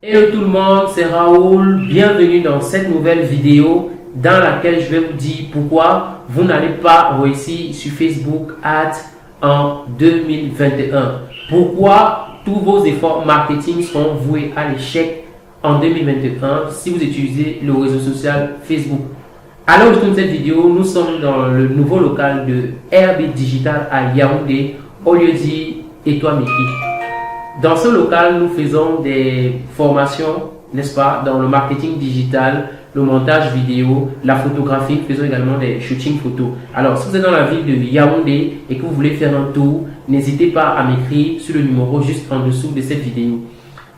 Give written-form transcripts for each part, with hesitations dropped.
Hello tout le monde, c'est Raoul. Bienvenue dans cette nouvelle vidéo dans laquelle je vais vous dire pourquoi vous n'allez pas réussir sur Facebook Ads en 2021. Pourquoi tous vos efforts marketing seront voués à l'échec en 2021 si vous utilisez le réseau social Facebook. Alors, je tourne cette vidéo, nous sommes dans le nouveau local de RB Digital à Yaoundé, au lieu dit Et toi Miki. Dans ce local, nous faisons des formations, n'est-ce pas, dans le marketing digital, le montage vidéo, la photographie. Nous faisons également des shootings photos. Alors, si vous êtes dans la ville de Yaoundé et que vous voulez faire un tour, n'hésitez pas à m'écrire sur le numéro juste en dessous de cette vidéo.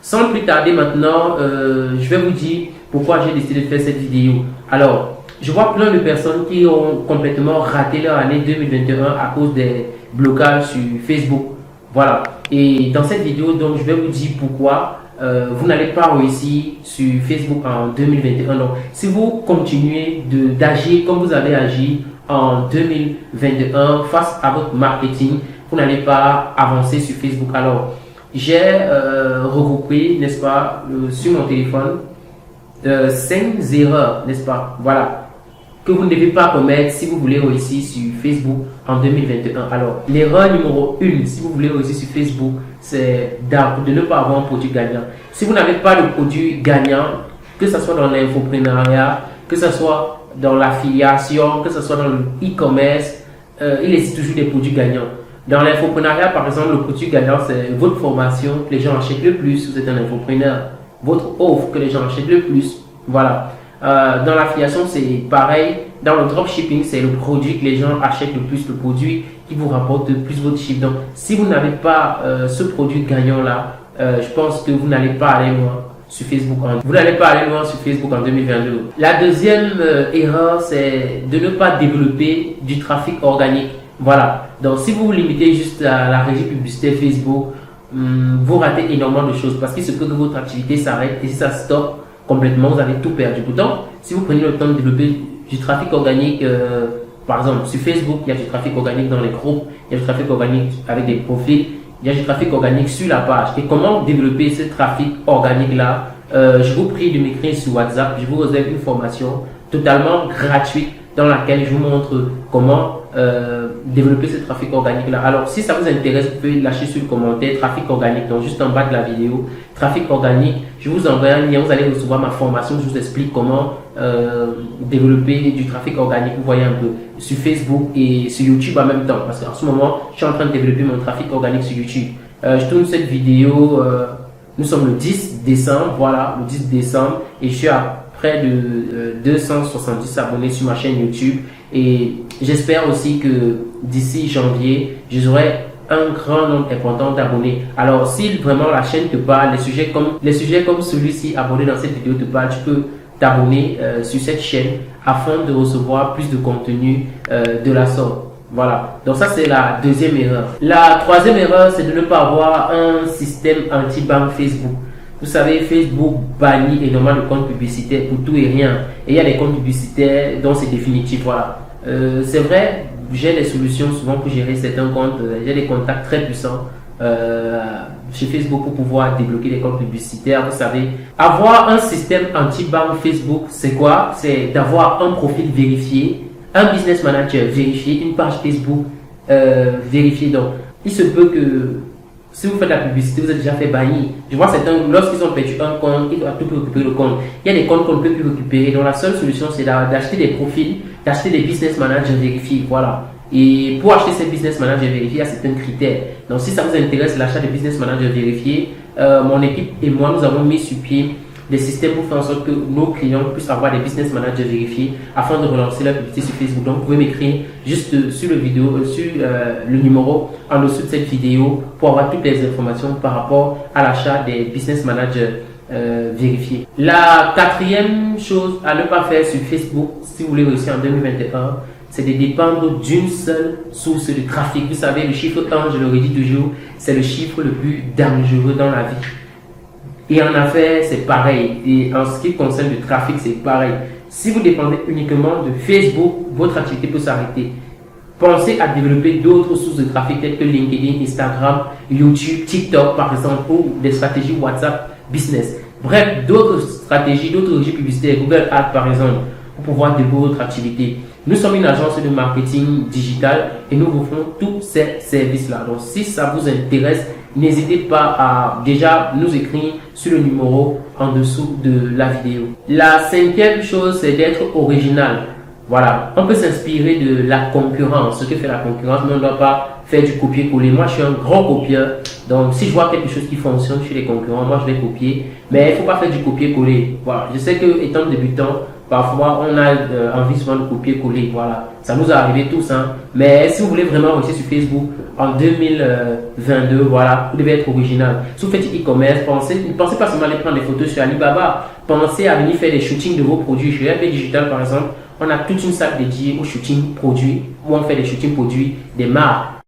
Sans plus tarder maintenant, je vais vous dire pourquoi j'ai décidé de faire cette vidéo. Alors, je vois plein de personnes qui ont complètement raté leur année 2021 à cause des blocages sur Facebook. Voilà. Et dans cette vidéo, donc, je vais vous dire pourquoi vous n'allez pas réussir sur Facebook en 2021. Donc, si vous continuez d'agir comme vous avez agi en 2021 face à votre marketing, vous n'allez pas avancer sur Facebook. Alors, j'ai regroupé, n'est-ce pas, sur mon téléphone, 5 erreurs, n'est-ce pas, voilà, que vous ne devez pas commettre si vous voulez réussir sur Facebook en 2021. Alors, l'erreur numéro 1, si vous voulez réussir sur Facebook, c'est de ne pas avoir un produit gagnant. Si vous n'avez pas de produit gagnant, que ce soit dans l'infoprenariat, que ce soit dans l'affiliation, que ce soit dans le e-commerce, il existe toujours des produits gagnants. Dans l'infoprenariat, par exemple, le produit gagnant, c'est votre formation que les gens achètent le plus. Vous êtes un infopreneur. Votre offre que les gens achètent le plus. Voilà. Dans l'affiliation, c'est pareil. Dans le dropshipping, c'est le produit que les gens achètent le plus, le produit qui vous rapporte le plus votre chiffre. Donc, si vous n'avez pas ce produit gagnant-là, je pense que vous n'allez pas aller loin sur Facebook. Vous n'allez pas aller loin sur Facebook en 2022. La deuxième erreur, c'est de ne pas développer du trafic organique. Voilà. Donc, si vous vous limitez juste à la régie publicitaire Facebook, vous ratez énormément de choses parce qu'il se peut que votre activité s'arrête et si ça stoppe complètement, vous avez tout perdu. Pourtant, si vous prenez le temps de développer du trafic organique, par exemple sur Facebook, il y a du trafic organique dans les groupes, il y a du trafic organique avec des profils, il y a du trafic organique sur la page. Et comment développer ce trafic organique-là? Je vous prie de m'écrire sur WhatsApp, je vous réserve une formation totalement gratuite dans laquelle je vous montre comment développer ce trafic organique là. Alors si ça vous intéresse, vous pouvez lâcher sur le commentaire trafic organique, donc juste en bas de la vidéo, trafic organique, je vous envoie un lien, vous allez recevoir ma formation, je vous explique comment développer du trafic organique, vous voyez un peu, sur Facebook et sur YouTube en même temps, parce qu'en ce moment je suis en train de développer mon trafic organique sur YouTube. Je tourne cette vidéo, nous sommes le 10 décembre, voilà, le 10 décembre, et je suis à près de 270 abonnés sur ma chaîne YouTube et j'espère aussi que d'ici janvier, j'aurai un grand nombre important d'abonnés. Alors, si vraiment la chaîne te parle, les sujets comme celui-ci abordé dans cette vidéo te parlent, tu peux t'abonner sur cette chaîne afin de recevoir plus de contenu de la sorte. Voilà, donc ça c'est la deuxième erreur. La troisième erreur, c'est de ne pas avoir un système anti-ban Facebook. Vous savez, Facebook bannit énormément de comptes publicitaires pour tout et rien. Et il y a des comptes publicitaires dont c'est définitif. Voilà. C'est vrai, j'ai des solutions souvent pour gérer certains comptes. J'ai des contacts très puissants chez Facebook pour pouvoir débloquer les comptes publicitaires. Vous savez, avoir un système anti-ban Facebook, c'est quoi? C'est d'avoir un profil vérifié, un business manager vérifié, une page Facebook vérifiée. Donc, il se peut que si vous faites la publicité, vous êtes déjà fait bannir. Je vois certains, lorsqu'ils ont perdu un compte, ils doivent tout récupérer le compte. Il y a des comptes qu'on ne peut plus récupérer. Donc la seule solution, c'est d'acheter des profils, d'acheter des business managers vérifiés. Voilà. Et pour acheter ces business managers vérifiés, il y a certains critères. Donc si ça vous intéresse, l'achat des business managers vérifiés, mon équipe et moi, nous avons mis sur pied des systèmes pour faire en sorte que nos clients puissent avoir des business managers vérifiés afin de relancer leur publicité sur Facebook. Donc, vous pouvez m'écrire juste sur le numéro en dessous de cette vidéo pour avoir toutes les informations par rapport à l'achat des business managers vérifiés. La quatrième chose à ne pas faire sur Facebook, si vous voulez réussir en 2021, c'est de dépendre d'une seule source de trafic. Vous savez, le chiffre 1, je le redis toujours, c'est le chiffre le plus dangereux dans la vie. Et en affaires, c'est pareil. Et en ce qui concerne le trafic, c'est pareil. Si vous dépendez uniquement de Facebook, votre activité peut s'arrêter. Pensez à développer d'autres sources de trafic telles que LinkedIn, Instagram, YouTube, TikTok par exemple, ou des stratégies WhatsApp Business. Bref, d'autres stratégies, d'autres régies publicitaires, Google Ads par exemple, pour pouvoir développer votre activité. Nous sommes une agence de marketing digital et nous vous offrons tous ces services-là. Donc, si ça vous intéresse, n'hésitez pas à déjà nous écrire sur le numéro en dessous de la vidéo. La cinquième chose, c'est d'être original. Voilà, on peut s'inspirer de la concurrence, ce que fait la concurrence, mais on ne doit pas faire du copier-coller. Moi, je suis un grand copieur, donc si je vois quelque chose qui fonctionne chez les concurrents, moi, je vais copier, mais il ne faut pas faire du copier-coller. Voilà, je sais que étant débutant, parfois, on a envie souvent de copier-coller, voilà. Ça nous est arrivé tous, hein. Mais si vous voulez vraiment réussir sur Facebook en 2022, voilà, vous devez être original. Si vous faites du e-commerce, ne pensez pas seulement à aller prendre des photos sur Alibaba. Pensez à venir faire des shootings de vos produits. Chez RB Digital, par exemple, on a toute une salle dédiée aux shootings produits, où on fait des shootings produits des marques.